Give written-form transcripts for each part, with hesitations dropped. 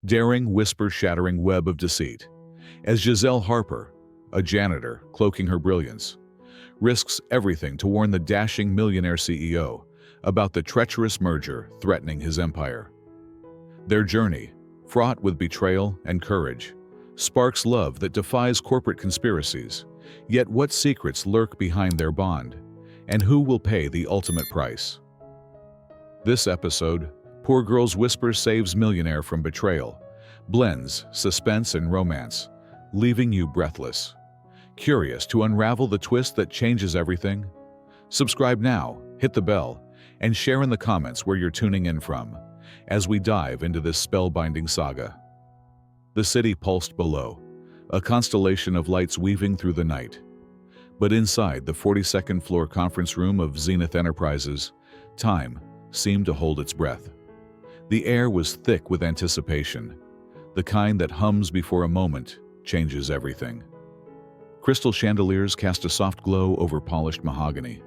daring, whisper-shattering web of deceit, as Giselle Harper, a janitor cloaking her brilliance, risks everything to warn the dashing millionaire CEO about the treacherous merger threatening his empire. Their journey, fraught with betrayal and courage, sparks love that defies corporate conspiracies. Yet what secrets lurk behind their bond, and who will pay the ultimate price? This episode, Poor Girl's Whisper Saves Millionaire from Betrayal, blends suspense and romance, leaving you breathless. Curious to unravel the twist that changes everything? Subscribe now, hit the bell, and share in the comments where you're tuning in from, as we dive into this spellbinding saga. The city pulsed below, a constellation of lights weaving through the night. But inside the 42nd floor conference room of Zenith Enterprises, time seemed to hold its breath. The air was thick with anticipation, the kind that hums before a moment changes everything. Crystal chandeliers cast a soft glow over polished mahogany,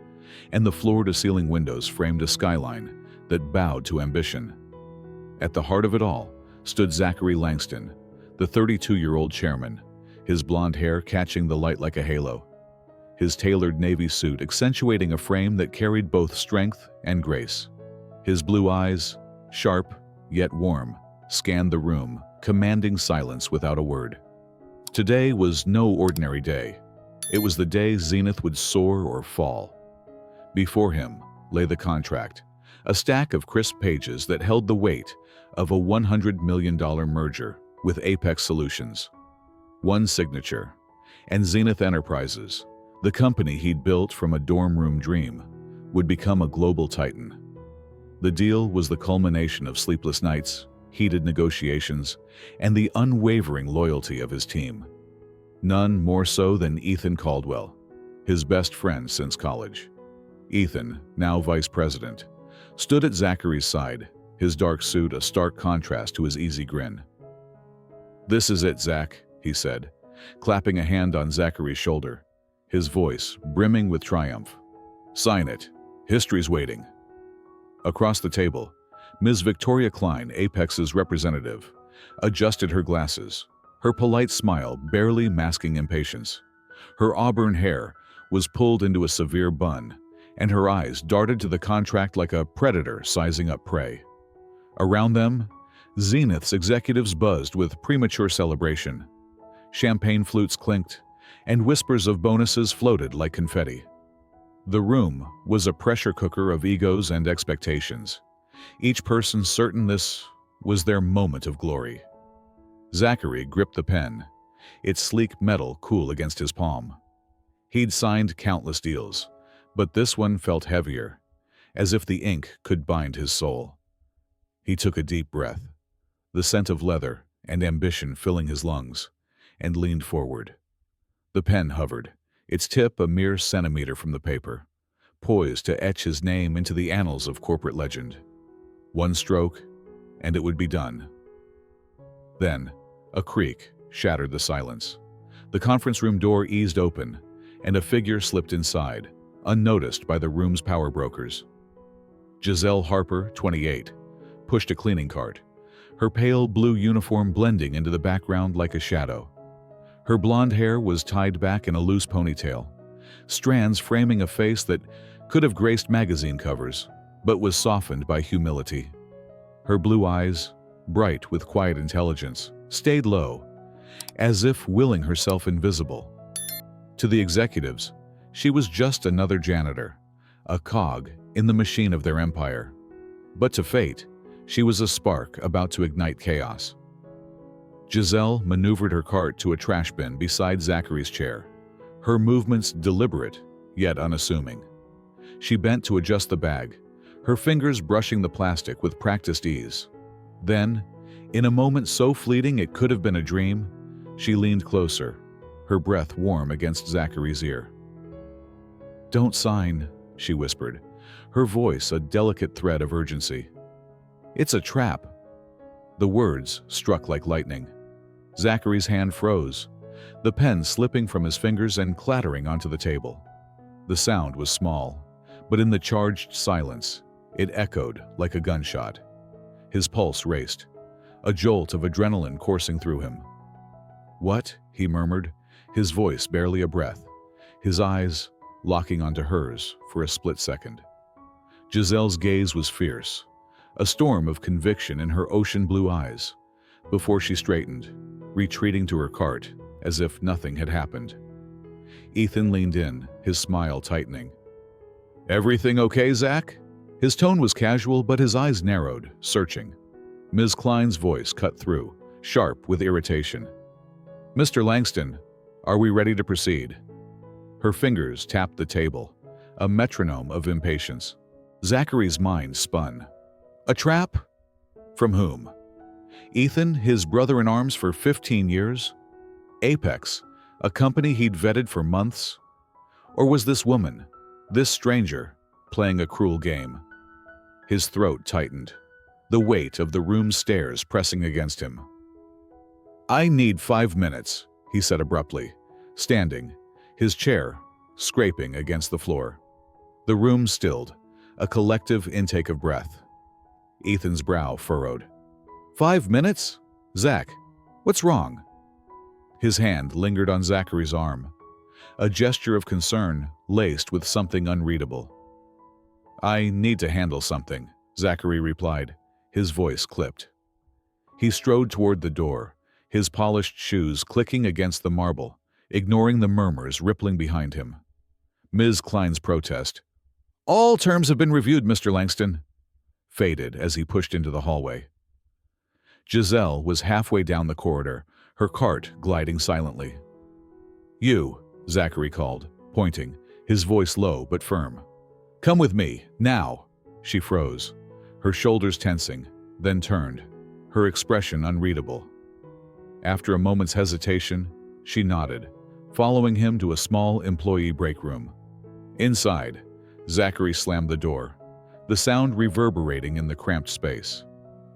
and the floor-to-ceiling windows framed a skyline that bowed to ambition. At the heart of it all stood Zachary Langston, the 32-year-old chairman, his blonde hair catching the light like a halo, his tailored navy suit accentuating a frame that carried both strength and grace. His blue eyes, sharp yet warm, scanned the room, commanding silence without a word. Today was no ordinary day. It was the day Zenith would soar or fall. Before him lay the contract, a stack of crisp pages that held the weight of a $100 million merger with Apex Solutions. One signature, and Zenith Enterprises, the company he'd built from a dorm room dream, would become a global titan. The deal was the culmination of sleepless nights, heated negotiations, and the unwavering loyalty of his team. None more so than Ethan Caldwell, his best friend since college. Ethan, now vice president, stood at Zachary's side, his dark suit a stark contrast to his easy grin. "This is it, Zach," he said, clapping a hand on Zachary's shoulder, his voice brimming with triumph. "Sign it. History's waiting." Across the table, Ms. Victoria Klein, Apex's representative, adjusted her glasses, her polite smile barely masking impatience. Her auburn hair was pulled into a severe bun, and her eyes darted to the contract like a predator sizing up prey. Around them, Zenith's executives buzzed with premature celebration. Champagne flutes clinked, and whispers of bonuses floated like confetti. The room was a pressure cooker of egos and expectations, each person certain this was their moment of glory. Zachary gripped the pen, its sleek metal cool against his palm. He'd signed countless deals, but this one felt heavier, as if the ink could bind his soul. He took a deep breath, the scent of leather and ambition filling his lungs, and leaned forward. The pen hovered, its tip a mere centimeter from the paper, poised to etch his name into the annals of corporate legend. One stroke, and it would be done. Then, a creak shattered the silence. The conference room door eased open, and a figure slipped inside, unnoticed by the room's power brokers. Giselle Harper, 28, pushed a cleaning cart, her pale blue uniform blending into the background like a shadow. Her blonde hair was tied back in a loose ponytail, strands framing a face that could have graced magazine covers, but was softened by humility. Her blue eyes, bright with quiet intelligence, stayed low, as if willing herself invisible. To the executives, she was just another janitor, a cog in the machine of their empire. But to fate, she was a spark about to ignite chaos. Giselle maneuvered her cart to a trash bin beside Zachary's chair, her movements deliberate yet unassuming. She bent to adjust the bag, her fingers brushing the plastic with practiced ease. Then, in a moment so fleeting it could have been a dream, she leaned closer, her breath warm against Zachary's ear. "Don't sign," she whispered, her voice a delicate thread of urgency. "It's a trap." The words struck like lightning. Zachary's hand froze, the pen slipping from his fingers and clattering onto the table. The sound was small, but in the charged silence, it echoed like a gunshot. His pulse raced, a jolt of adrenaline coursing through him. "What?" he murmured, his voice barely a breath, his eyes locking onto hers for a split second. Giselle's gaze was fierce, a storm of conviction in her ocean-blue eyes, before she straightened, retreating to her cart as if nothing had happened. Ethan leaned in, his smile tightening. "Everything okay, Zach?" His tone was casual, but his eyes narrowed, searching. Ms. Klein's voice cut through, sharp with irritation. "Mr. Langston, are we ready to proceed?" Her fingers tapped the table, a metronome of impatience. Zachary's mind spun. A trap? From whom? Ethan, his brother-in-arms for 15 years? Apex, a company he'd vetted for months? Or was this woman, this stranger, playing a cruel game? His throat tightened, the weight of the room's stairs pressing against him. "I need 5 minutes," he said abruptly, standing, his chair scraping against the floor. The room stilled, a collective intake of breath. Ethan's brow furrowed. 5 minutes? Zach, what's wrong? His hand lingered on Zachary's arm, a gesture of concern laced with something unreadable. "I need to handle something," Zachary replied, his voice clipped. He strode toward the door, his polished shoes clicking against the marble, ignoring the murmurs rippling behind him. Ms. Klein's protest, "All terms have been reviewed, Mr. Langston," faded as he pushed into the hallway. Giselle was halfway down the corridor, her cart gliding silently. "You," Zachary called, pointing, his voice low but firm. "Come with me, now." She froze, her shoulders tensing, then turned, her expression unreadable. After a moment's hesitation, she nodded, following him to a small employee break room. Inside, Zachary slammed the door, the sound reverberating in the cramped space.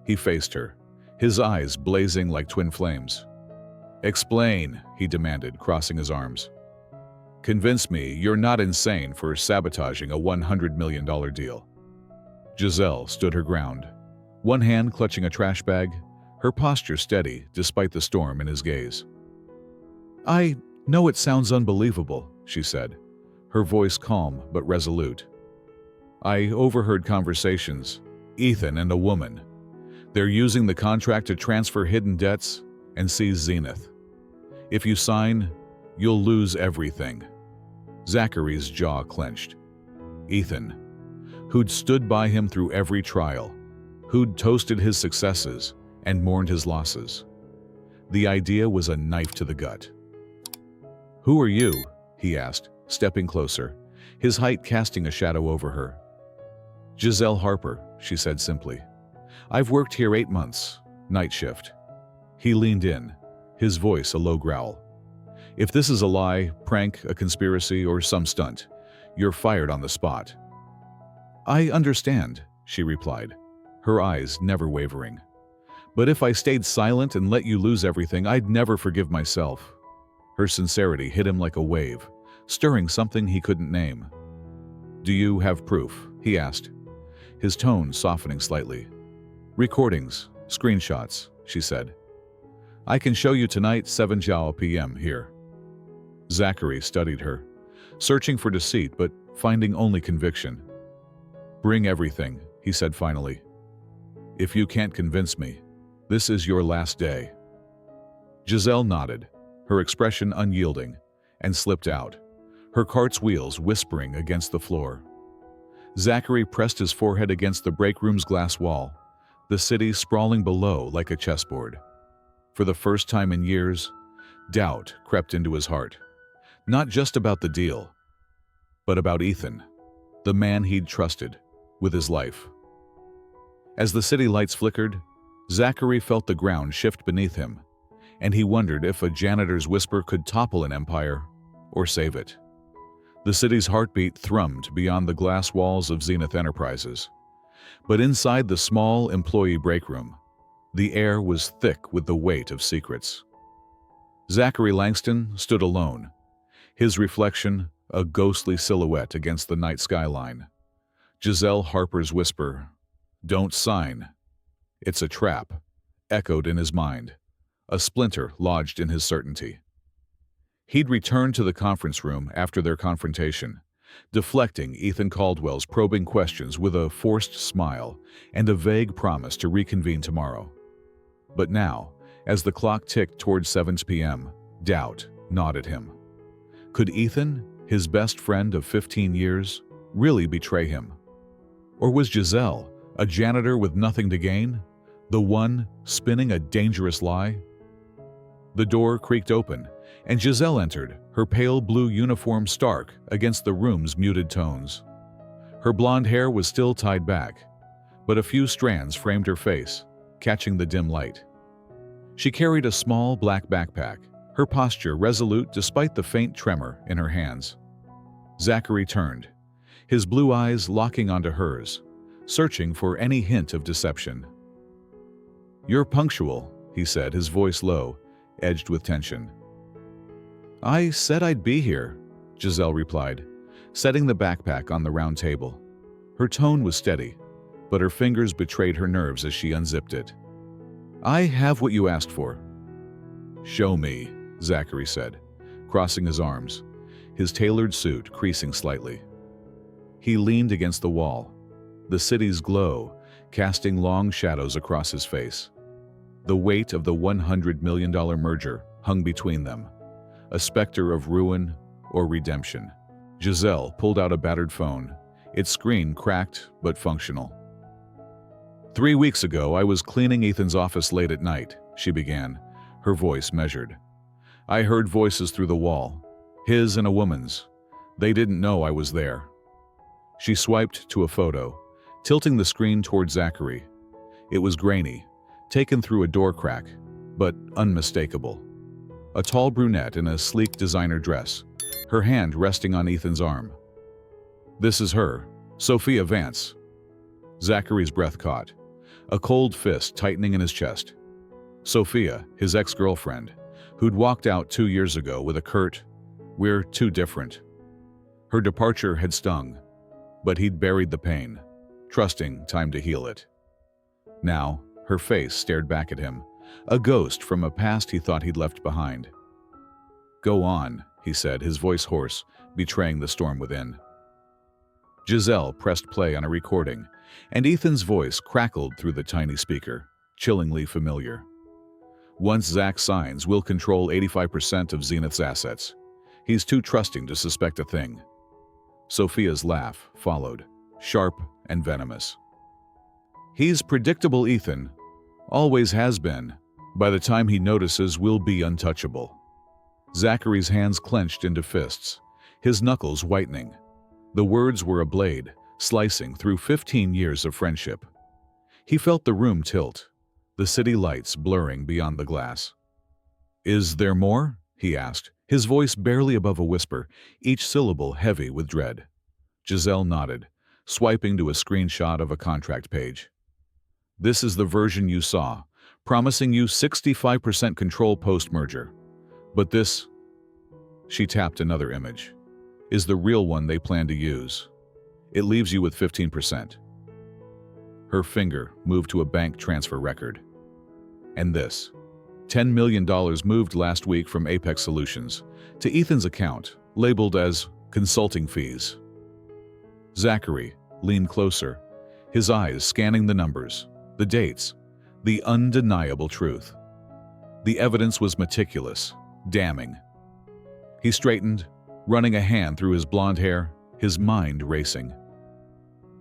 He faced her, his eyes blazing like twin flames. "Explain," he demanded, crossing his arms. "Convince me you're not insane for sabotaging a $100 million deal." Giselle stood her ground, one hand clutching a trash bag, her posture steady despite the storm in his gaze. "I know it sounds unbelievable," she said, her voice calm but resolute. "I overheard conversations, Ethan and a woman. They're using the contract to transfer hidden debts and seize Zenith. If you sign, you'll lose everything." Zachary's jaw clenched. Ethan, who'd stood by him through every trial, who'd toasted his successes and mourned his losses. The idea was a knife to the gut. "Who are you?" he asked, stepping closer, his height casting a shadow over her. "Giselle Harper," she said simply. "I've worked here 8 months, night shift." He leaned in, his voice a low growl. "If this is a lie, prank, a conspiracy, or some stunt, you're fired on the spot." "I understand," she replied, her eyes never wavering. "But if I stayed silent and let you lose everything, I'd never forgive myself." Her sincerity hit him like a wave, stirring something he couldn't name. "Do you have proof?" he asked, his tone softening slightly. "Recordings, screenshots," she said. "I can show you tonight, 7 p.m. here." Zachary studied her, searching for deceit but finding only conviction. "Bring everything," he said finally. "If you can't convince me, this is your last day." Giselle nodded, her expression unyielding, and slipped out, her cart's wheels whispering against the floor. Zachary pressed his forehead against the break room's glass wall, the city sprawling below like a chessboard. For the first time in years, doubt crept into his heart. Not just about the deal, but about Ethan, the man he'd trusted with his life. As the city lights flickered, Zachary felt the ground shift beneath him, and he wondered if a janitor's whisper could topple an empire or save it. The city's heartbeat thrummed beyond the glass walls of Zenith Enterprises. But inside the small employee break room, the air was thick with the weight of secrets. Zachary Langston stood alone, his reflection a ghostly silhouette against the night skyline. Giselle Harper's whisper, "Don't sign. It's a trap," echoed in his mind, a splinter lodged in his certainty. He'd returned to the conference room after their confrontation, deflecting Ethan Caldwell's probing questions with a forced smile and a vague promise to reconvene tomorrow. But now, as the clock ticked toward 7 p.m., doubt gnawed at him. Could Ethan, his best friend of 15 years, really betray him? Or was Giselle, a janitor with nothing to gain, the one spinning a dangerous lie? The door creaked open, and Giselle entered, her pale blue uniform stark against the room's muted tones. Her blonde hair was still tied back, but a few strands framed her face, catching the dim light. She carried a small black backpack, her posture resolute despite the faint tremor in her hands. Zachary turned, his blue eyes locking onto hers, searching for any hint of deception. "You're punctual," he said, his voice low, edged with tension. "I said I'd be here," Giselle replied, setting the backpack on the round table. Her tone was steady, but her fingers betrayed her nerves as she unzipped it. "I have what you asked for." "Show me," Zachary said, crossing his arms, his tailored suit creasing slightly. He leaned against the wall, the city's glow casting long shadows across his face. The weight of the $100 million merger hung between them, a specter of ruin or redemption. Giselle pulled out a battered phone, its screen cracked but functional. "3 weeks ago, I was cleaning Ethan's office late at night," she began, her voice measured. "I heard voices through the wall, his and a woman's. They didn't know I was there." She swiped to a photo, tilting the screen toward Zachary. It was grainy, taken through a door crack, but unmistakable. A tall brunette in a sleek designer dress, her hand resting on Ethan's arm. "This is her, Sophia Vance." Zachary's breath caught, a cold fist tightening in his chest. Sophia, his ex-girlfriend, who'd walked out 2 years ago with a curt, "We're too different." Her departure had stung, but he'd buried the pain, trusting time to heal it. Now, her face stared back at him, a ghost from a past he thought he'd left behind. "Go on," he said, his voice hoarse, betraying the storm within. Giselle pressed play on a recording, and Ethan's voice crackled through the tiny speaker, chillingly familiar. "Once Zach signs, we'll control 85% of Zenith's assets. He's too trusting to suspect a thing." Sophia's laugh followed, sharp and venomous. "He's predictable, Ethan. Always has been. By the time he notices, we'll be untouchable." Zachary's hands clenched into fists, his knuckles whitening. The words were a blade, slicing through 15 years of friendship. He felt the room tilt, the city lights blurring beyond the glass. "Is there more?" he asked, his voice barely above a whisper, each syllable heavy with dread. Giselle nodded, swiping to a screenshot of a contract page. "This is the version you saw, promising you 65% control post-merger. But this," she tapped another image, "is the real one they plan to use. It leaves you with 15%. Her finger moved to a bank transfer record. "And this. $10 million moved last week from Apex Solutions to Ethan's account, labeled as consulting fees." Zachary leaned closer, his eyes scanning the numbers, the dates, the undeniable truth. The evidence was meticulous, damning. He straightened, running a hand through his blonde hair, his mind racing.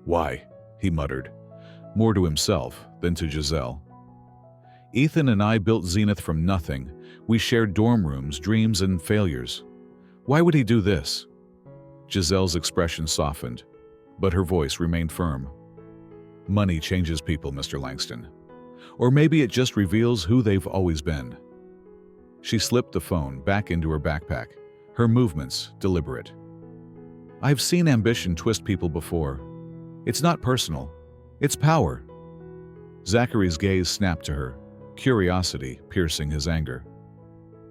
"Why?" he muttered, more to himself than to Giselle. "Ethan and I built Zenith from nothing. We shared dorm rooms, dreams, and failures. Why would he do this?" Giselle's expression softened, but her voice remained firm. "Money changes people, Mr. Langston. Or maybe it just reveals who they've always been." She slipped the phone back into her backpack, her movements deliberate. "I've seen ambition twist people before. It's not personal. It's power." Zachary's gaze snapped to her, curiosity piercing his anger.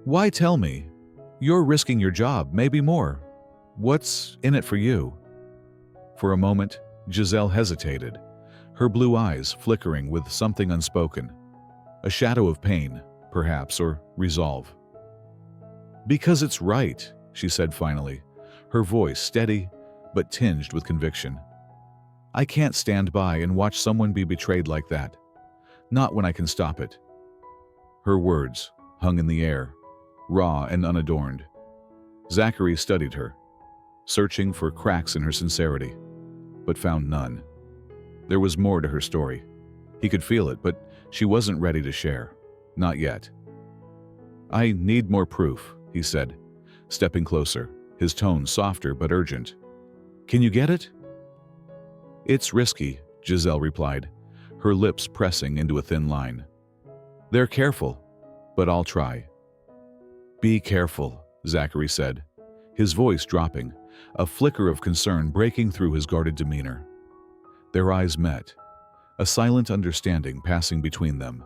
"Why tell me? You're risking your job, maybe more. What's in it for you?" For a moment, Giselle hesitated, her blue eyes flickering with something unspoken. A shadow of pain, perhaps, or resolve. "Because it's right," she said finally, her voice steady but tinged with conviction. "I can't stand by and watch someone be betrayed like that. Not when I can stop it." Her words hung in the air, raw and unadorned. Zachary studied her, searching for cracks in her sincerity, but found none. There was more to her story. He could feel it, but she wasn't ready to share. Not yet. "I need more proof," he said, stepping closer, his tone softer but urgent. "Can you get it?" "It's risky," Giselle replied, her lips pressing into a thin line. "They're careful, but I'll try." "Be careful," Zachary said, his voice dropping, a flicker of concern breaking through his guarded demeanor. Their eyes met, a silent understanding passing between them,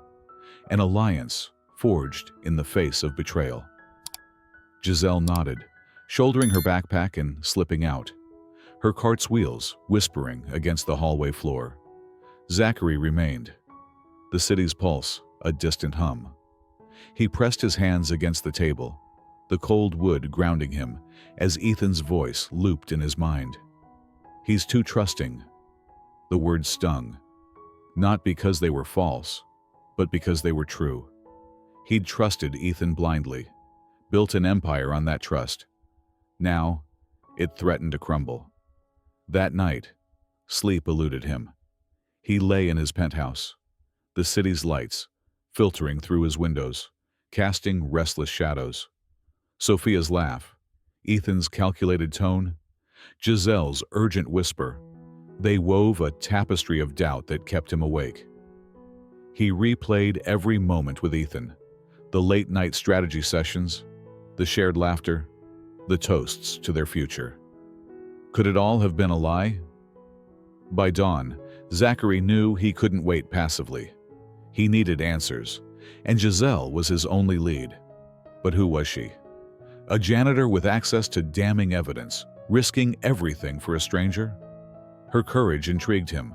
an alliance forged in the face of betrayal. Giselle nodded, shouldering her backpack and slipping out, her cart's wheels whispering against the hallway floor. Zachary remained, the city's pulse a distant hum. He pressed his hands against the table, the cold wood grounding him as Ethan's voice looped in his mind. "He's too trusting." The words stung, not because they were false, but because they were true. He'd trusted Ethan blindly, built an empire on that trust. Now, it threatened to crumble. That night, sleep eluded him. He lay in his penthouse, the city's lights filtering through his windows, casting restless shadows. Sophia's laugh, Ethan's calculated tone, Giselle's urgent whisper, they wove a tapestry of doubt that kept him awake. He replayed every moment with Ethan, the late-night strategy sessions, the shared laughter, the toasts to their future. Could it all have been a lie? By dawn, Zachary knew he couldn't wait passively. He needed answers, and Giselle was his only lead. But who was she? A janitor with access to damning evidence, risking everything for a stranger? Her courage intrigued him,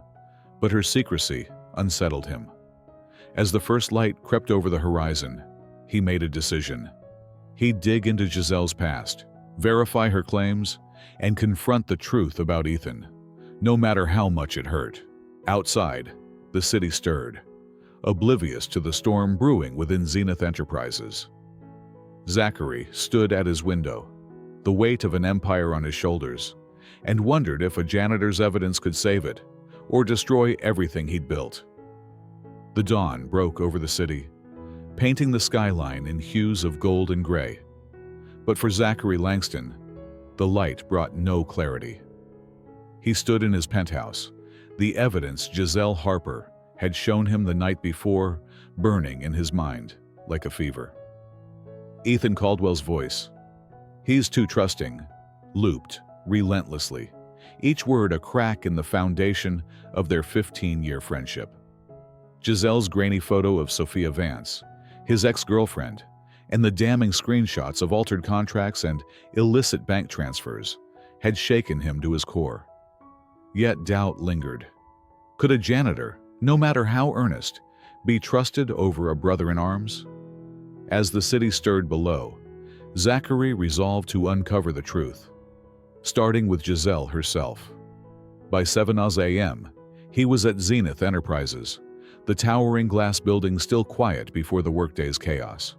but her secrecy unsettled him. As the first light crept over the horizon, he made a decision. He'd dig into Giselle's past, verify her claims, and confront the truth about Ethan, no matter how much it hurt. Outside, the city stirred, oblivious to the storm brewing within Zenith Enterprises. Zachary stood at his window, the weight of an empire on his shoulders, and wondered if a janitor's evidence could save it, or destroy everything he'd built. The dawn broke over the city, painting the skyline in hues of gold and gray. But for Zachary Langston, the light brought no clarity. He stood in his penthouse, the evidence Giselle Harper had shown him the night before burning in his mind like a fever. Ethan Caldwell's voice, "He's too trusting," looped relentlessly, each word a crack in the foundation of their 15-year friendship. Giselle's grainy photo of Sophia Vance, his ex-girlfriend, and the damning screenshots of altered contracts and illicit bank transfers had shaken him to his core. Yet doubt lingered. Could a janitor, no matter how earnest, be trusted over a brother-in-arms? As the city stirred below, Zachary resolved to uncover the truth, starting with Giselle herself. By 7 a.m., he was at Zenith Enterprises, the towering glass building still quiet before the workday's chaos.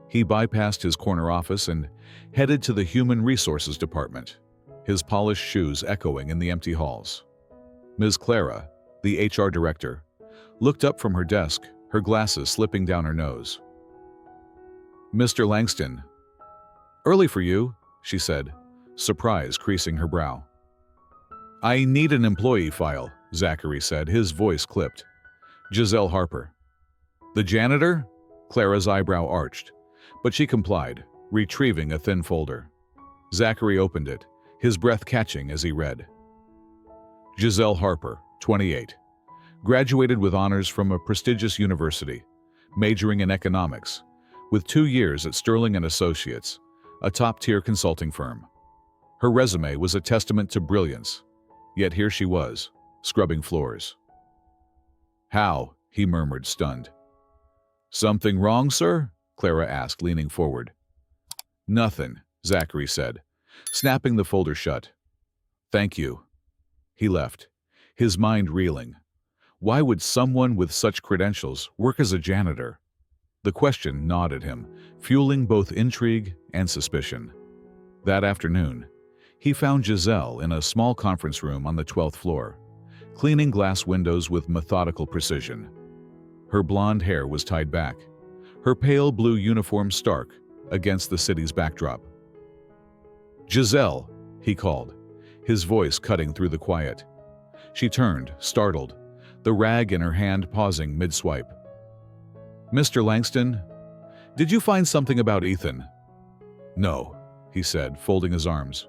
He bypassed his corner office and headed to the Human Resources Department, his polished shoes echoing in the empty halls. Ms. Clara, the HR director, looked up from her desk, her glasses slipping down her nose. "Mr. Langston." "Early for you," she said, surprise creasing her brow. "I need an employee file," Zachary said, his voice clipped. "Giselle Harper." "The janitor?" Clara's eyebrow arched, but she complied, retrieving a thin folder. Zachary opened it, his breath catching as he read. Giselle Harper, 28. Graduated with honors from a prestigious university, majoring in economics, with 2 years at Sterling & Associates, a top-tier consulting firm. Her resume was a testament to brilliance, yet here she was, scrubbing floors. "How?" he murmured, stunned. Something wrong, sir? Clara asked, leaning forward. Nothing, Zachary said, snapping the folder shut. Thank you. He left, his mind reeling. Why would someone with such credentials work as a janitor? The question gnawed at him, fueling both intrigue and suspicion. That afternoon, he found Giselle in a small conference room on the 12th floor, cleaning glass windows with methodical precision. Her blonde hair was tied back, her pale blue uniform stark against the city's backdrop. Giselle, he called, his voice cutting through the quiet. She turned, startled, the rag in her hand pausing mid-swipe. Mr. Langston, did you find something about Ethan? No, he said, folding his arms.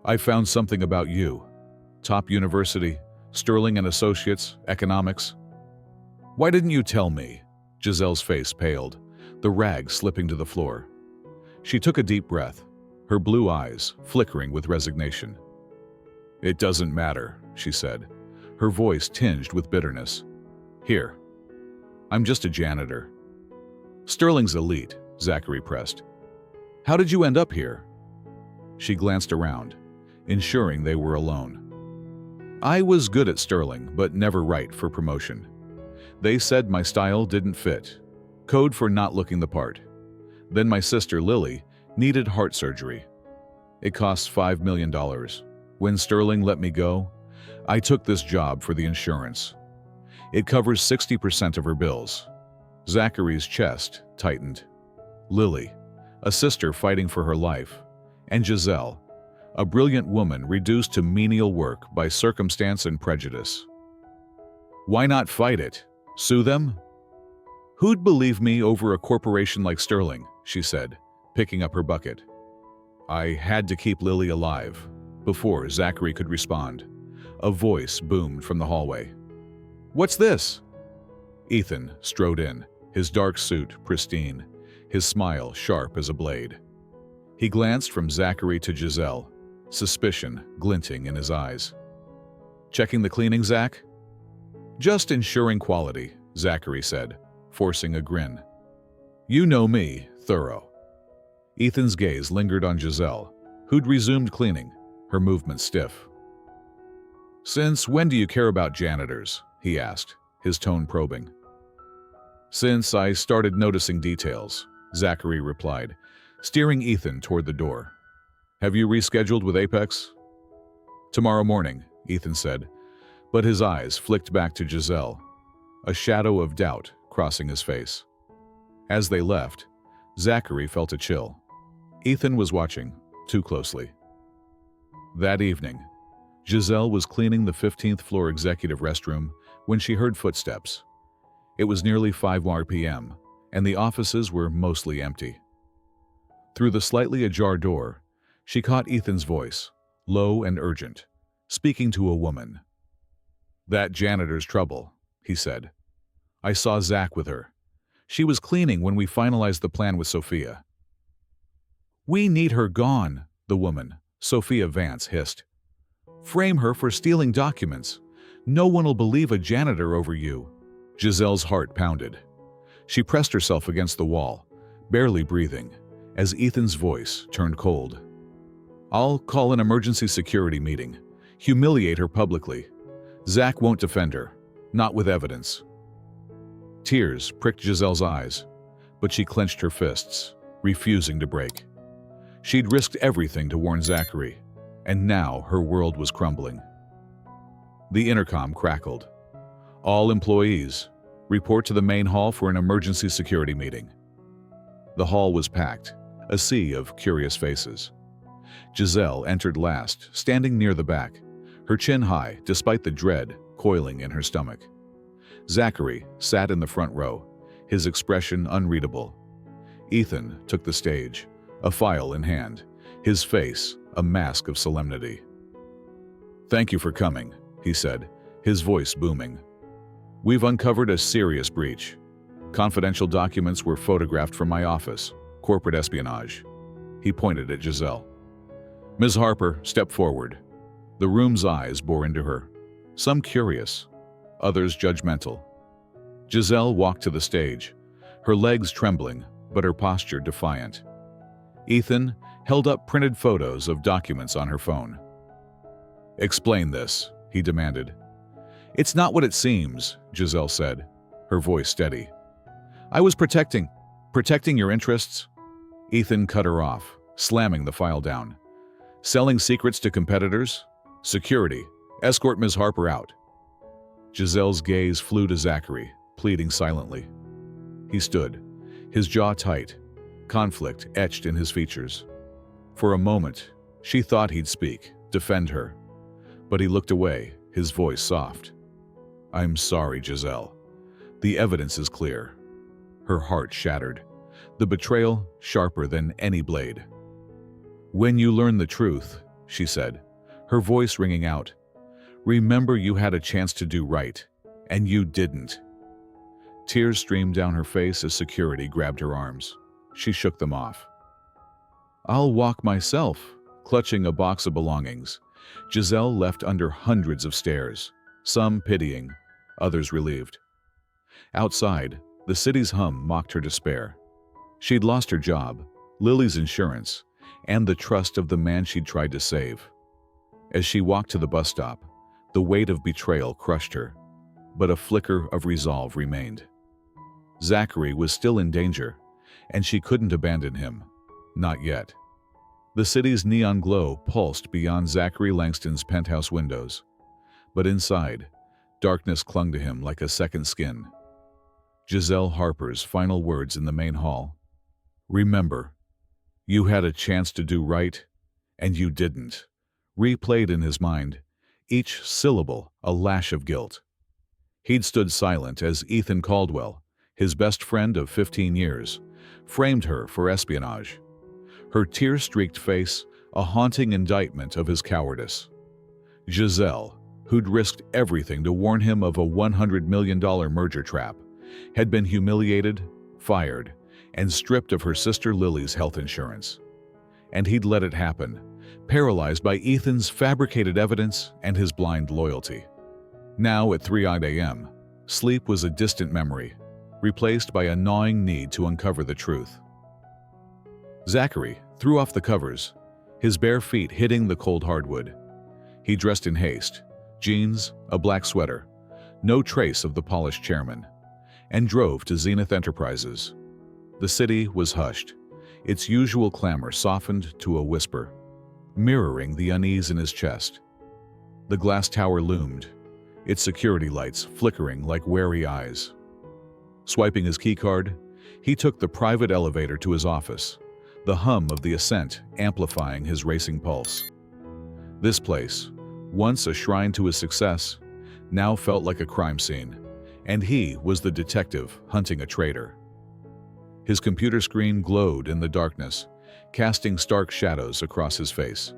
I found something about you. Top university, Sterling and Associates, economics. Why didn't you tell me? Giselle's face paled, the rag slipping to the floor. She took a deep breath, her blue eyes flickering with resignation. It doesn't matter, she said, her voice tinged with bitterness. Here. I'm just a janitor. Sterling's elite, Zachary pressed. How did you end up here? She glanced around, ensuring they were alone. I was good at Sterling, but never right for promotion. They said my style didn't fit. Code for not looking the part. Then my sister, Lily, needed heart surgery. It cost $5 million. When Sterling let me go, I took this job for the insurance. It covers 60% of her bills. Zachary's chest tightened. Lily, a sister fighting for her life, and Giselle, a brilliant woman reduced to menial work by circumstance and prejudice. Why not fight it? Sue them? Who'd believe me over a corporation like Sterling, she said, picking up her bucket. I had to keep Lily alive. Before Zachary could respond, a voice boomed from the hallway. What's this? Ethan strode in, his dark suit pristine, his smile sharp as a blade. He glanced from Zachary to Giselle, suspicion glinting in his eyes. Checking the cleaning, Zach? Just ensuring quality, Zachary said, forcing a grin. You know me, thorough. Ethan's gaze lingered on Giselle, who'd resumed cleaning, her movements stiff. Since when do you care about janitors? He asked, his tone probing. Since I started noticing details, Zachary replied, steering Ethan toward the door. Have you rescheduled with Apex? Tomorrow morning, Ethan said, but his eyes flicked back to Giselle, a shadow of doubt crossing his face. As they left, Zachary felt a chill. Ethan was watching, too closely. That evening, Giselle was cleaning the 15th floor executive restroom when she heard footsteps. It was nearly 5 p.m., and the offices were mostly empty. Through the slightly ajar door, she caught Ethan's voice, low and urgent, speaking to a woman. That janitor's trouble, he said. I saw Zach with her. She was cleaning when we finalized the plan with Sophia. We need her gone, the woman, Sophia Vance, hissed. Frame her for stealing documents. No one will believe a janitor over you. Giselle's heart pounded. She pressed herself against the wall, barely breathing, as Ethan's voice turned cold. I'll call an emergency security meeting, humiliate her publicly. Zach won't defend her, not with evidence. Tears pricked Giselle's eyes, but she clenched her fists, refusing to break. She'd risked everything to warn Zachary, and now her world was crumbling. The intercom crackled. All employees, report to the main hall for an emergency security meeting. The hall was packed, a sea of curious faces. Giselle entered last, standing near the back, her chin high despite the dread coiling in her stomach. Zachary sat in the front row, his expression unreadable. Ethan took the stage, a file in hand, his face a mask of solemnity. Thank you for coming, he said, his voice booming. We've uncovered a serious breach. Confidential documents were photographed from my office, corporate espionage. He pointed at Giselle. Ms. Harper, step forward. The room's eyes bore into her, some curious, others judgmental. Giselle walked to the stage, her legs trembling, but her posture defiant. Ethan held up printed photos of documents on her phone. "Explain this," he demanded. "It's not what it seems," Giselle said, her voice steady. "I was protecting your interests." Ethan cut her off, slamming the file down. "Selling secrets to competitors? Security, escort Ms. Harper out." Giselle's gaze flew to Zachary, pleading silently. He stood, his jaw tight, conflict etched in his features. For a moment, she thought he'd speak, defend her. But he looked away, his voice soft. "I'm sorry, Giselle. The evidence is clear." Her heart shattered, the betrayal sharper than any blade. "When you learn the truth," she said, her voice ringing out, "remember you had a chance to do right, and you didn't." Tears streamed down her face as security grabbed her arms. She shook them off. "I'll walk myself," clutching a box of belongings. Giselle left under hundreds of stares, some pitying, others relieved. Outside, the city's hum mocked her despair. She'd lost her job, Lily's insurance, and the trust of the man she'd tried to save. As she walked to the bus stop, the weight of betrayal crushed her, but a flicker of resolve remained. Zachary was still in danger, and she couldn't abandon him. Not yet. The city's neon glow pulsed beyond Zachary Langston's penthouse windows. But inside, darkness clung to him like a second skin. Giselle Harper's final words in the main hall. "Remember, you had a chance to do right, and you didn't," replayed in his mind, each syllable a lash of guilt. He'd stood silent as Ethan Caldwell, his best friend of 15 years, framed her for espionage. Her tear-streaked face a haunting indictment of his cowardice. Giselle, who'd risked everything to warn him of a $100 million merger trap, had been humiliated, fired, and stripped of her sister Lily's health insurance. And he'd let it happen, paralyzed by Ethan's fabricated evidence and his blind loyalty. Now at 3 a.m., sleep was a distant memory, replaced by a gnawing need to uncover the truth. Zachary threw off the covers, his bare feet hitting the cold hardwood. He dressed in haste, jeans, a black sweater, no trace of the polished chairman, and drove to Zenith Enterprises. The city was hushed, its usual clamor softened to a whisper, mirroring the unease in his chest. The glass tower loomed, its security lights flickering like wary eyes. Swiping his keycard, he took the private elevator to his office, the hum of the ascent amplifying his racing pulse. This place, once a shrine to his success, now felt like a crime scene, and he was the detective hunting a traitor. His computer screen glowed in the darkness, casting stark shadows across his face.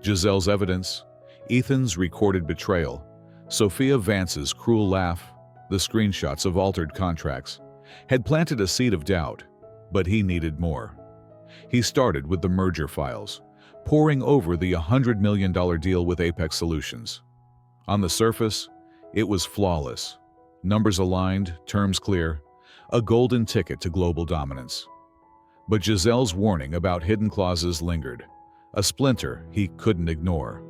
Giselle's evidence, Ethan's recorded betrayal, Sophia Vance's cruel laugh, the screenshots of altered contracts, had planted a seed of doubt, but he needed more. He started with the merger files, poring over the $100 million deal with Apex Solutions. On the surface, it was flawless. Numbers aligned, terms clear, a golden ticket to global dominance. But Giselle's warning about hidden clauses lingered, a splinter he couldn't ignore.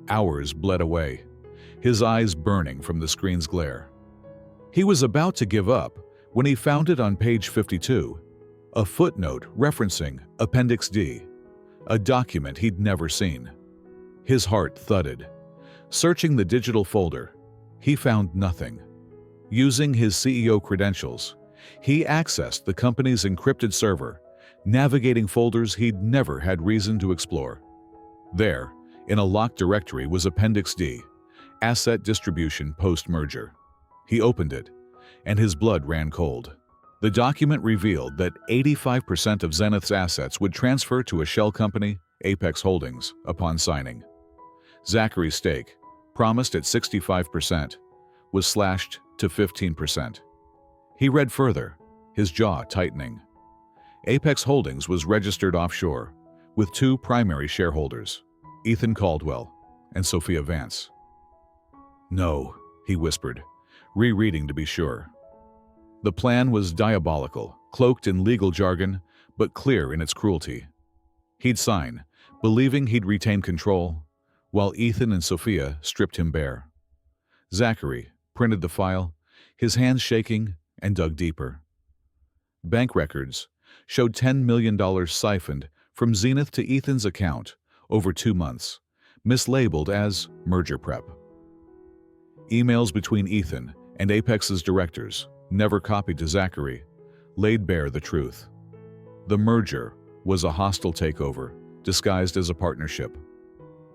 Hours bled away, his eyes burning from the screen's glare. He was about to give up when he found it on page 52, a footnote referencing Appendix D, a document he'd never seen. His heart thudded. Searching the digital folder, he found nothing. Using his CEO credentials, he accessed the company's encrypted server, navigating folders he'd never had reason to explore. There, in a locked directory, was Appendix D, Asset Distribution Post-Merger. He opened it, and his blood ran cold. The document revealed that 85% of Zenith's assets would transfer to a shell company, Apex Holdings, upon signing. Zachary's stake, promised at 65%, was slashed to 15%. He read further, his jaw tightening. Apex Holdings was registered offshore, with two primary shareholders, Ethan Caldwell and Sophia Vance. "No," he whispered, rereading to be sure. The plan was diabolical, cloaked in legal jargon, but clear in its cruelty. He'd sign, believing he'd retain control, while Ethan and Sophia stripped him bare. Zachary printed the file, his hands shaking, and dug deeper. Bank records showed $10 million siphoned from Zenith to Ethan's account over 2 months, mislabeled as merger prep. Emails between Ethan and Apex's directors, never copied to Zachary, laid bare the truth. The merger was a hostile takeover disguised as a partnership.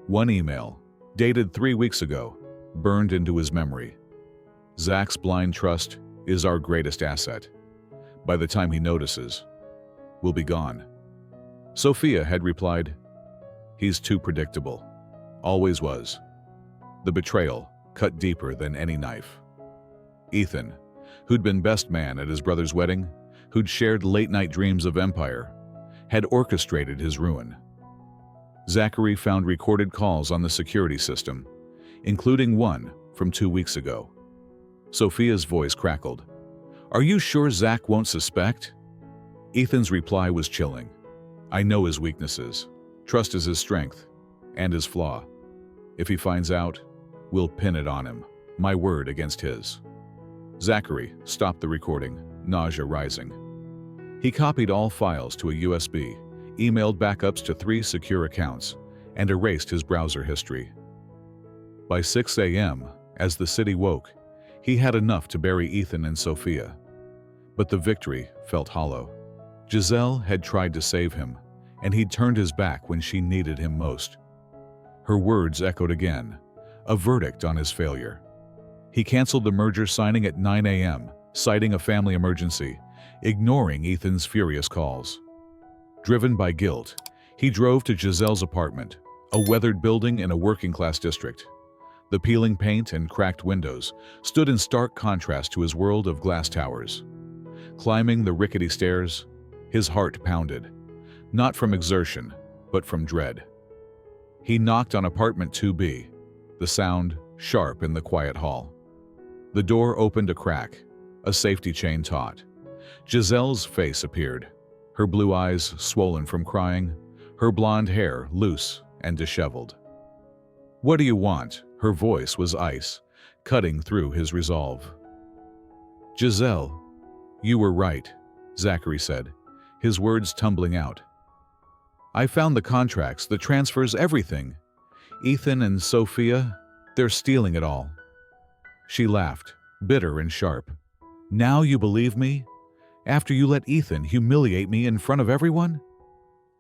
One email, dated 3 weeks ago, burned into his memory. "Zach's blind trust is our greatest asset. By the time he notices, we'll be gone." Sophia had replied, "He's too predictable. Always was." The betrayal cut deeper than any knife. Ethan, who'd been best man at his brother's wedding, who'd shared late-night dreams of empire, had orchestrated his ruin. Zachary found recorded calls on the security system, including one from 2 weeks ago. Sophia's voice crackled. "Are you sure Zach won't suspect?" Ethan's reply was chilling. "I know his weaknesses. Trust is his strength, and his flaw. If he finds out, we'll pin it on him. My word against his." Zachary stopped the recording, nausea rising. He copied all files to a USB, emailed backups to 3 secure accounts, and erased his browser history. By 6 a.m., as the city woke, he had enough to bury Ethan and Sophia. But the victory felt hollow. Giselle had tried to save him, and he'd turned his back when she needed him most. Her words echoed again, a verdict on his failure. He canceled the merger signing at 9 a.m., citing a family emergency, ignoring Ethan's furious calls. Driven by guilt, he drove to Giselle's apartment, a weathered building in a working-class district. The peeling paint and cracked windows stood in stark contrast to his world of glass towers. Climbing the rickety stairs, his heart pounded, not from exertion, but from dread. He knocked on apartment 2B, the sound sharp in the quiet hall. The door opened a crack, a safety chain taut. Giselle's face appeared, her blue eyes swollen from crying, her blonde hair loose and disheveled. "What do you want?" Her voice was ice, cutting through his resolve. "Giselle, you were right," Zachary said, his words tumbling out. "I found the contracts, the transfers, everything. Ethan and Sophia, they're stealing it all." She laughed, bitter and sharp. "Now you believe me? After you let Ethan humiliate me in front of everyone?"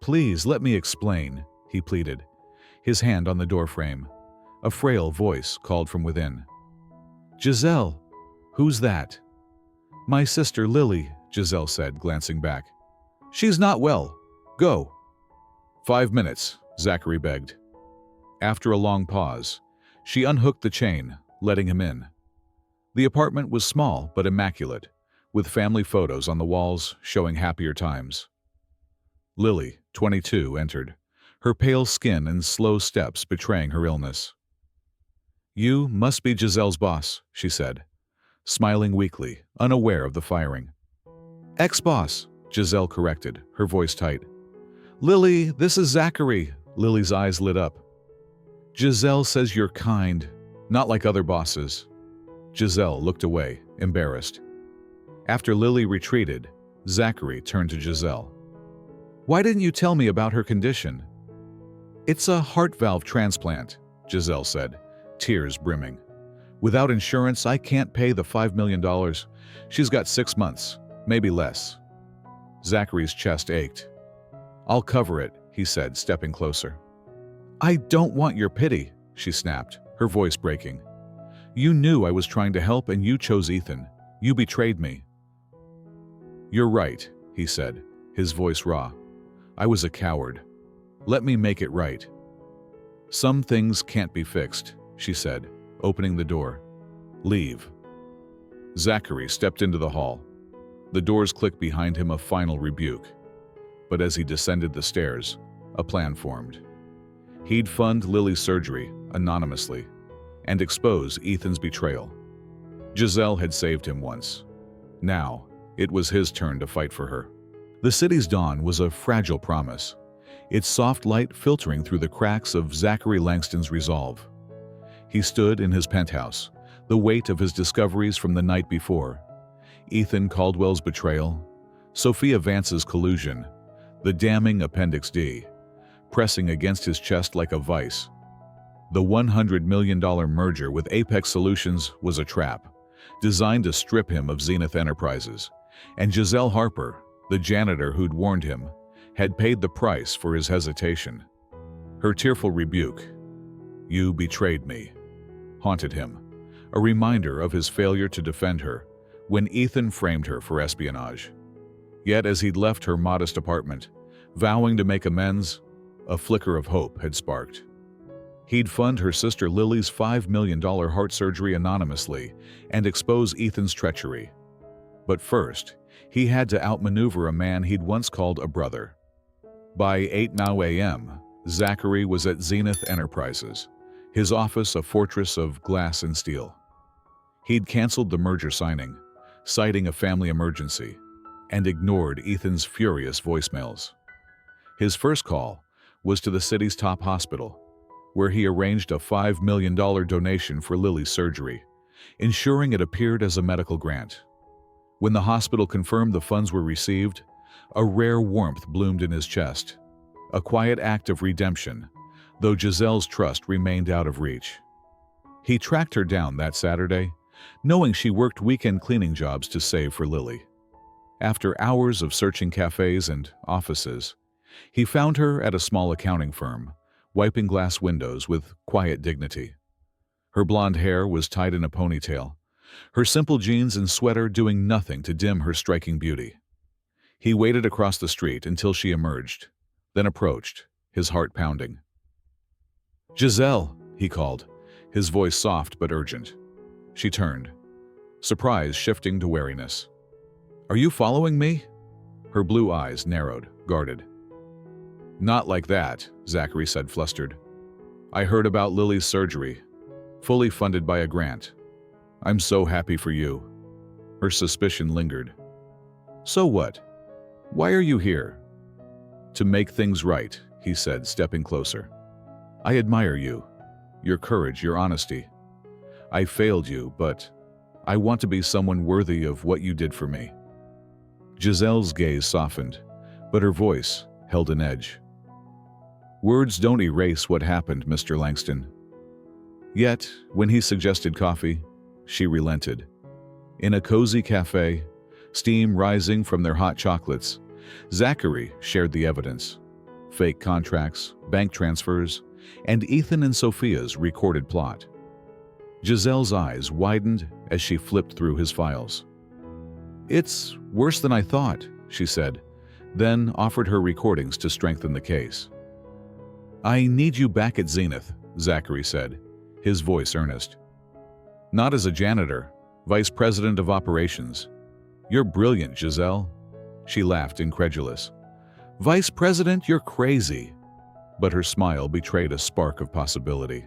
"Please let me explain," he pleaded, his hand on the doorframe. A frail voice called from within. "Giselle, who's that?" "My sister Lily," Giselle said, glancing back. "She's not well. Go." 5 minutes, Zachary begged. After a long pause, she unhooked the chain, letting him in. The apartment was small but immaculate, with family photos on the walls showing happier times. Lily, 22, entered, her pale skin and slow steps betraying her illness. "You must be Giselle's boss," she said, smiling weakly, unaware of the firing. "Ex-boss," Giselle corrected, her voice tight. "Lily, this is Zachary." Lily's eyes lit up. "Giselle says you're kind, not like other bosses." Giselle looked away, embarrassed. After Lily retreated, Zachary turned to Giselle. "Why didn't you tell me about her condition?" "It's a heart valve transplant," Giselle said, tears brimming. "Without insurance, I can't pay the $5 million. She's got 6 months, maybe less." Zachary's chest ached. "I'll cover it," he said, stepping closer. "I don't want your pity," she snapped, her voice breaking. "You knew I was trying to help and you chose Ethan. You betrayed me." "You're right," he said, his voice raw. "I was a coward. Let me make it right." "Some things can't be fixed," she said, opening the door. "Leave." Zachary stepped into the hall. The doors clicked behind him, a final rebuke. But as he descended the stairs, a plan formed. He'd fund Lily's surgery anonymously and expose Ethan's betrayal. Giselle had saved him once. Now, it was his turn to fight for her. The city's dawn was a fragile promise, its soft light filtering through the cracks of Zachary Langston's resolve. He stood in his penthouse, the weight of his discoveries from the night before. Ethan Caldwell's betrayal, Sophia Vance's collusion, the damning Appendix D, pressing against his chest like a vice. The $100 million merger with Apex Solutions was a trap, designed to strip him of Zenith Enterprises, and Giselle Harper, the janitor who'd warned him, had paid the price for his hesitation. Her tearful rebuke, "You betrayed me," haunted him, a reminder of his failure to defend her when Ethan framed her for espionage. Yet as he'd left her modest apartment, vowing to make amends, a flicker of hope had sparked. He'd fund her sister Lily's $5 million heart surgery anonymously and expose Ethan's treachery. But first, he had to outmaneuver a man he'd once called a brother. By 8 a.m., Zachary was at Zenith Enterprises, his office a fortress of glass and steel. He'd canceled the merger signing, citing a family emergency, and ignored Ethan's furious voicemails. His first call was to the city's top hospital, where he arranged a $5 million donation for Lily's surgery, ensuring it appeared as a medical grant. When the hospital confirmed the funds were received, a rare warmth bloomed in his chest, a quiet act of redemption, though Giselle's trust remained out of reach. He tracked her down that Saturday, knowing she worked weekend cleaning jobs to save for Lily. After hours of searching cafes and offices, he found her at a small accounting firm, wiping glass windows with quiet dignity. Her blonde hair was tied in a ponytail, her simple jeans and sweater doing nothing to dim her striking beauty. He waited across the street until she emerged, then approached, his heart pounding. "Giselle," he called, his voice soft but urgent. She turned, surprise shifting to wariness. "Are you following me?" Her blue eyes narrowed, guarded. "Not like that," Zachary said, flustered. "I heard about Lily's surgery, fully funded by a grant. I'm so happy for you." Her suspicion lingered. "So what? Why are you here?" "To make things right," he said, stepping closer. "I admire you, your courage, your honesty. I failed you, but I want to be someone worthy of what you did for me." Giselle's gaze softened, but her voice held an edge. "Words don't erase what happened, Mr. Langston." Yet, when he suggested coffee, she relented. In a cozy cafe, steam rising from their hot chocolates, Zachary shared the evidence: fake contracts, bank transfers, and Ethan and Sophia's recorded plot. Giselle's eyes widened as she flipped through his files. "It's worse than I thought," she said, then offered her recordings to strengthen the case. "I need you back at Zenith," Zachary said, his voice earnest. "Not as a janitor, vice president of operations. You're brilliant, Giselle." She laughed, incredulous. "Vice president, you're crazy." But her smile betrayed a spark of possibility.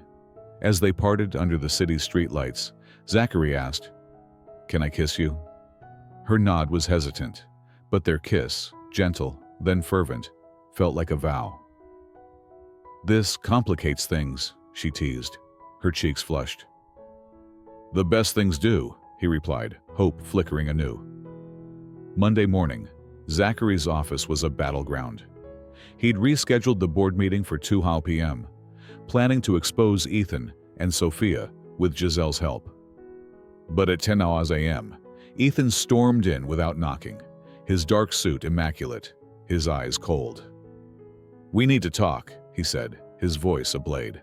As they parted under the city's streetlights, Zachary asked, "Can I kiss you?" Her nod was hesitant, but their kiss, gentle, then fervent, felt like a vow. "This complicates things," she teased, her cheeks flushed. "The best things do," he replied, hope flickering anew. Monday morning, Zachary's office was a battleground. He'd rescheduled the board meeting for 2 p.m., planning to expose Ethan and Sophia with Giselle's help. But at 10 a.m., Ethan stormed in without knocking, his dark suit immaculate, his eyes cold. "We need to talk," he said, his voice ablade.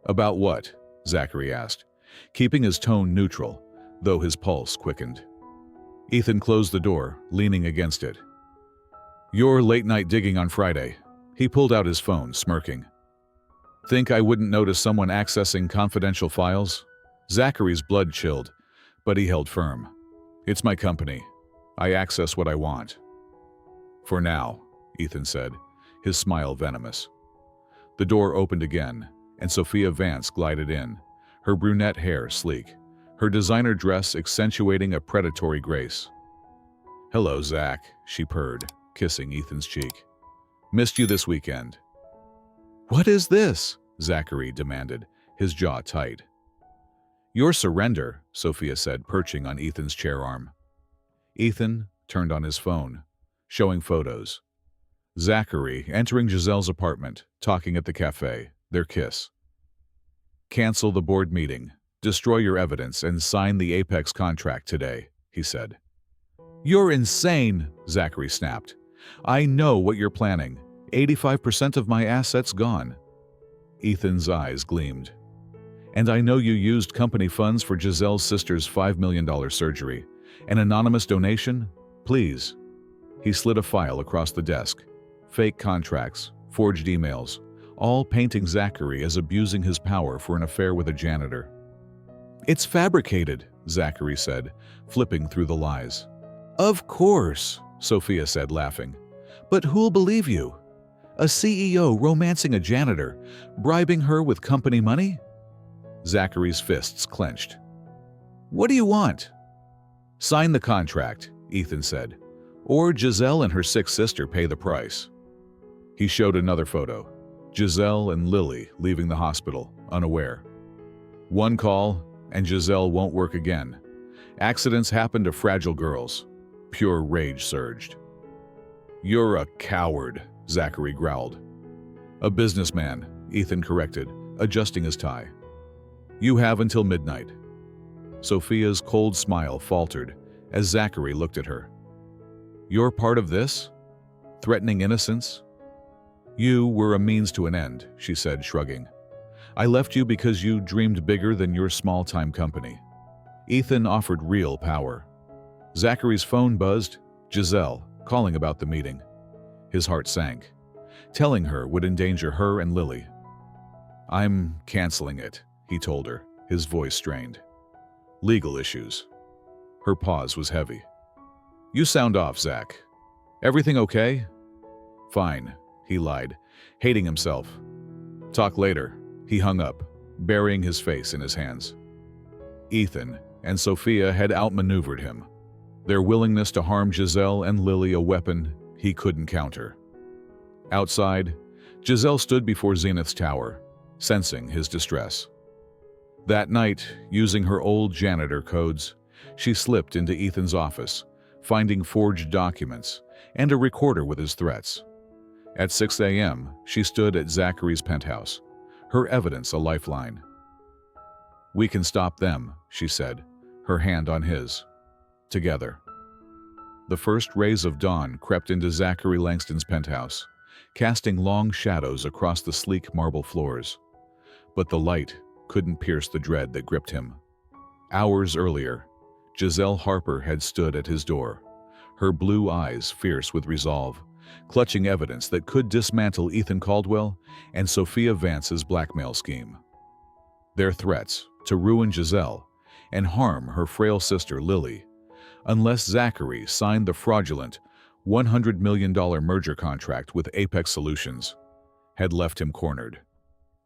"About what?" Zachary asked, keeping his tone neutral, though his pulse quickened. Ethan closed the door, leaning against it. "Your late-night digging on Friday." He pulled out his phone, smirking. "Think I wouldn't notice someone accessing confidential files?" Zachary's blood chilled, but he held firm. "It's my company. I access what I want." "For now," Ethan said, his smile venomous. The door opened again, and Sophia Vance glided in, her brunette hair sleek, her designer dress accentuating a predatory grace. "Hello, Zach," she purred, kissing Ethan's cheek. "Missed you this weekend." "What is this?" Zachary demanded, his jaw tight. "Your surrender," Sophia said, perching on Ethan's chair arm. Ethan turned on his phone, showing photos. Zachary entering Giselle's apartment, talking at the cafe, their kiss. "Cancel the board meeting, destroy your evidence, and sign the Apex contract today," he said. "You're insane," Zachary snapped. "I know what you're planning. 85% of my assets gone." Ethan's eyes gleamed. "And I know you used company funds for Giselle's sister's $5 million surgery. An anonymous donation? Please." He slid a file across the desk. Fake contracts, forged emails, all painting Zachary as abusing his power for an affair with a janitor. "It's fabricated," Zachary said, flipping through the lies. "Of course," Sophia said, laughing. "But who'll believe you? A CEO romancing a janitor, bribing her with company money?" Zachary's fists clenched. "What do you want?" "Sign the contract," Ethan said, "or Giselle and her sick sister pay the price." He showed another photo. Giselle and Lily leaving the hospital, unaware. "One call, and Giselle won't work again. Accidents happen to fragile girls." Pure rage surged. "You're a coward," Zachary growled. "A businessman," Ethan corrected, adjusting his tie. "You have until midnight." Sophia's cold smile faltered as Zachary looked at her. "You're part of this? Threatening innocence?" "You were a means to an end," she said, shrugging. "I left you because you dreamed bigger than your small-time company." Ethan offered real power. Zachary's phone buzzed. Giselle, calling about the meeting. His heart sank. Telling her would endanger her and Lily. "I'm canceling it," he told her, his voice strained. "Legal issues." Her pause was heavy. "You sound off, Zach. Everything okay?" "Fine," he lied, hating himself. "Talk later." He hung up, burying his face in his hands. Ethan and Sophia had outmaneuvered him, their willingness to harm Giselle and Lily a weapon he couldn't counter. Outside, Giselle stood before Zenith's tower, sensing his distress. That night, using her old janitor codes, she slipped into Ethan's office, finding forged documents and a recorder with his threats. At 6 a.m., she stood at Zachary's penthouse, her evidence a lifeline. "We can stop them," she said, her hand on his. "Together." The first rays of dawn crept into Zachary Langston's penthouse, casting long shadows across the sleek marble floors. But the light couldn't pierce the dread that gripped him. Hours earlier, Giselle Harper had stood at his door, her blue eyes fierce with resolve, clutching evidence that could dismantle Ethan Caldwell and Sophia Vance's blackmail scheme. Their threats to ruin Giselle and harm her frail sister Lily, unless Zachary signed the fraudulent $100 million merger contract with Apex Solutions, had left him cornered.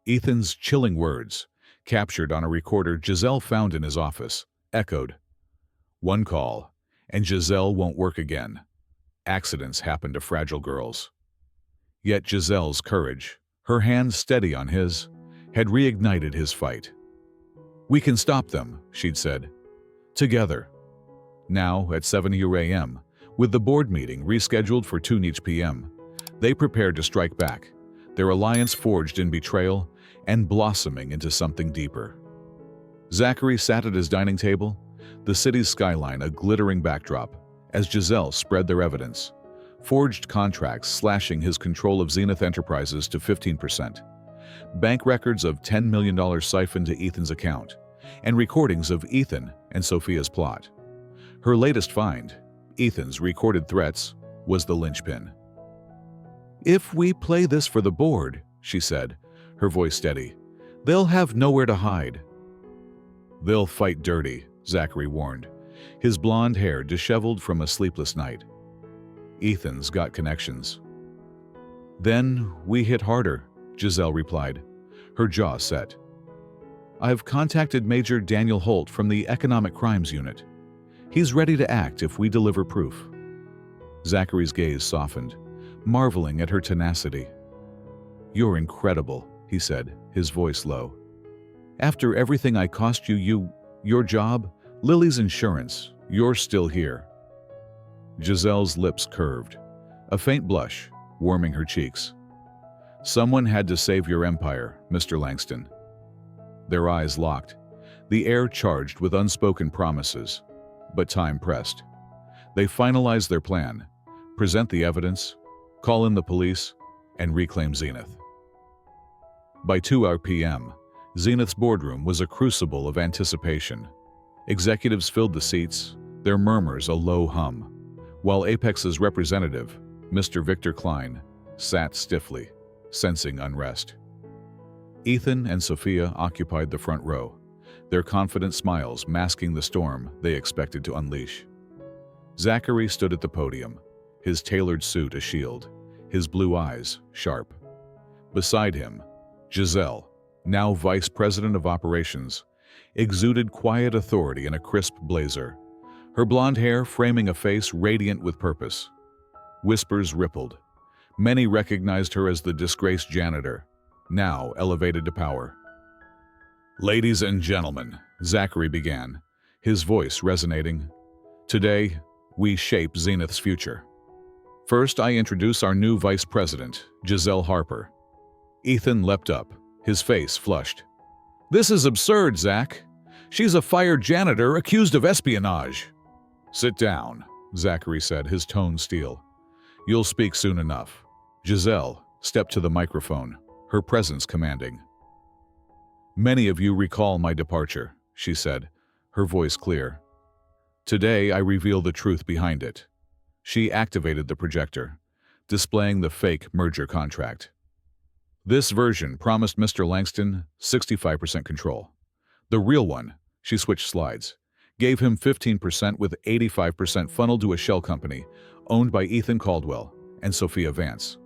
Ethan's chilling words, captured on a recorder Giselle found in his office, echoed. "One call, and Giselle won't work again. Accidents happen to fragile girls." Yet Giselle's courage, her hand steady on his, had reignited his fight. "We can stop them," she'd said. "Together." Now, at 7 a.m., with the board meeting rescheduled for 2 p.m., they prepared to strike back, their alliance forged in betrayal and blossoming into something deeper. Zachary sat at his dining table, the city's skyline a glittering backdrop, as Giselle spread their evidence, forged contracts slashing his control of Zenith Enterprises to 15%, bank records of $10 million siphoned to Ethan's account, and recordings of Ethan and Sophia's plot. Her latest find, Ethan's recorded threats, was the linchpin. "If we play this for the board," she said, her voice steady, "they'll have nowhere to hide." "They'll fight dirty," Zachary warned, his blonde hair disheveled from a sleepless night. "Ethan's got connections." "Then we hit harder," Giselle replied, her jaw set. "I've contacted Major Daniel Holt from the Economic Crimes Unit. He's ready to act if we deliver proof." Zachary's gaze softened, marveling at her tenacity. "You're incredible," he said, his voice low. "After everything I cost you, your job, Lily's insurance, you're still here." Giselle's lips curved, a faint blush warming her cheeks. "Someone had to save your empire, Mr. Langston." Their eyes locked, the air charged with unspoken promises. But time pressed. They finalized their plan, present the evidence, call in the police, and reclaim Zenith. By 2 p.m., Zenith's boardroom was a crucible of anticipation. Executives filled the seats, their murmurs a low hum, while Apex's representative, Mr. Victor Klein, sat stiffly, sensing unrest. Ethan and Sophia occupied the front row, their confident smiles masking the storm they expected to unleash. Zachary stood at the podium, his tailored suit a shield, his blue eyes sharp. Beside him, Giselle, now Vice President of Operations, exuded quiet authority in a crisp blazer, her blonde hair framing a face radiant with purpose. Whispers rippled. Many recognized her as the disgraced janitor, now elevated to power. "Ladies and gentlemen," Zachary began, his voice resonating. "Today, we shape Zenith's future. First, I introduce our new Vice President, Giselle Harper." Ethan leapt up, his face flushed. "This is absurd, Zach. She's a fired janitor accused of espionage." "Sit down," Zachary said, his tone steel. "You'll speak soon enough." Giselle stepped to the microphone, her presence commanding. "Many of you recall my departure," she said, her voice clear. "Today I reveal the truth behind it." She activated the projector, displaying the fake merger contract. "This version promised Mr. Langston 65% control. The real one," she switched slides, "gave him 15% with 85% funneled to a shell company owned by Ethan Caldwell and Sophia Vance."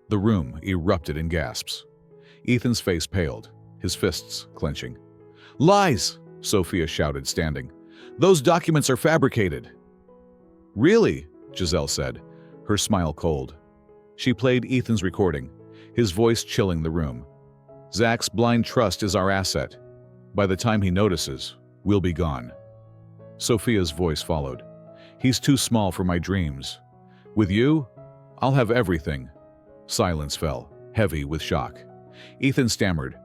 The room erupted in gasps. Ethan's face paled, his fists clenching. "Lies!" Sophia shouted, standing. "Those documents are fabricated." "Really?" Giselle said, her smile cold. She played Ethan's recording, his voice chilling the room. "Zach's blind trust is our asset. By the time he notices, we'll be gone." Sophia's voice followed. "He's too small for my dreams. With you, I'll have everything." Silence fell, heavy with shock. Ethan stammered,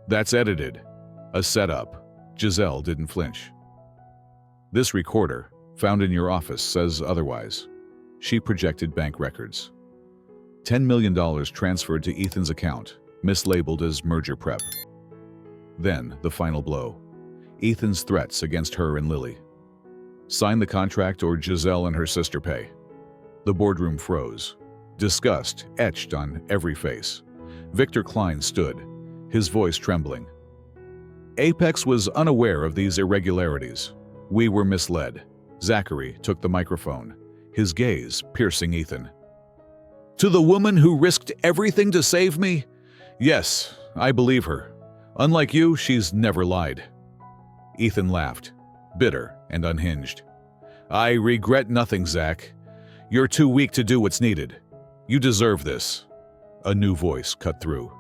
"That's edited. A setup." Giselle didn't flinch. "This recorder, found in your office, says otherwise." She projected bank records. $10 million transferred to Ethan's account, mislabeled as merger prep. Then, the final blow. Ethan's threats against her and Lily. "Sign the contract or Giselle and her sister pay." The boardroom froze, disgust etched on every face. Victor Klein stood, his voice trembling. "Apex was unaware of these irregularities. We were misled." Zachary took the microphone, his gaze piercing Ethan. "To the woman who risked everything to save me? Yes, I believe her. Unlike you, she's never lied." Ethan laughed, bitter and unhinged. "I regret nothing, Zach. You're too weak to do what's needed. You deserve this." A new voice cut through.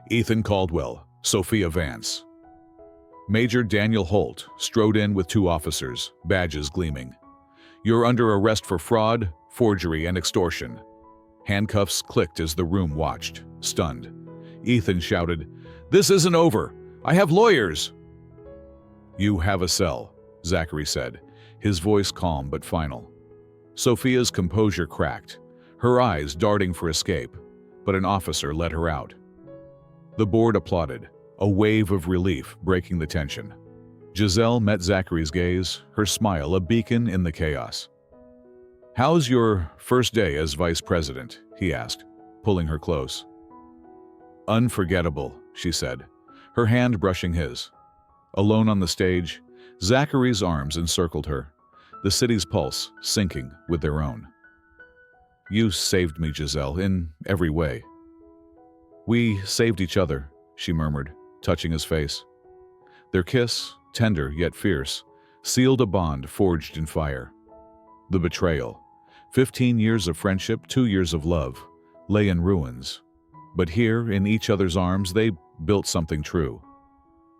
"Ethan Caldwell, Sophia Vance." Major Daniel Holt strode in with 2 officers, badges gleaming. "You're under arrest for fraud, forgery, and extortion." Handcuffs clicked as the room watched, stunned. Ethan shouted, "This isn't over! I have lawyers!" "You have a cell," Zachary said, his voice calm but final. Sophia's composure cracked, her eyes darting for escape, but an officer let her out. The board applauded, a wave of relief breaking the tension. Giselle met Zachary's gaze, her smile a beacon in the chaos. "How's your first day as vice president?" he asked, pulling her close. "Unforgettable," she said, her hand brushing his. Alone on the stage, Zachary's arms encircled her, the city's pulse syncing with their own. "You saved me, Giselle, in every way." "We saved each other," she murmured, touching his face. Their kiss, tender yet fierce, sealed a bond forged in fire. The betrayal, 15 years of friendship, 2 years of love, lay in ruins. But here, in each other's arms, they built something true.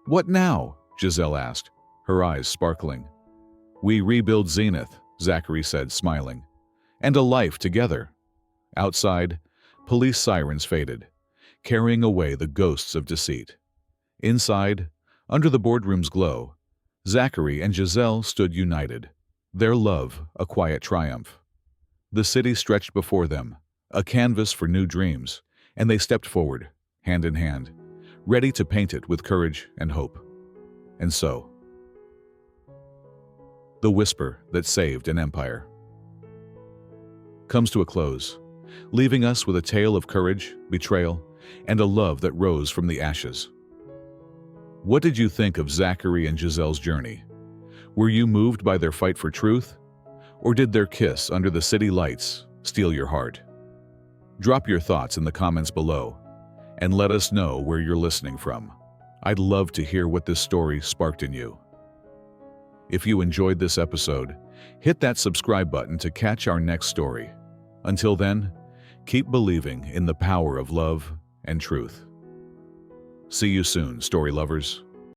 "What now?" Giselle asked, her eyes sparkling. "We rebuild Zenith," Zachary said, smiling. "And a life together." Outside, police sirens faded, carrying away the ghosts of deceit. Inside, under the boardroom's glow, Zachary and Giselle stood united, their love a quiet triumph. The city stretched before them, a canvas for new dreams, and they stepped forward, hand in hand, ready to paint it with courage and hope. And so, the whisper that saved an empire comes to a close, leaving us with a tale of courage, betrayal, and a love that rose from the ashes. What did you think of Zachary and Giselle's journey? Were you moved by their fight for truth? Or did their kiss under the city lights steal your heart? Drop your thoughts in the comments below, and let us know where you're listening from. I'd love to hear what this story sparked in you. If you enjoyed this episode, hit that subscribe button to catch our next story. Until then, keep believing in the power of love and truth. See you soon, story lovers.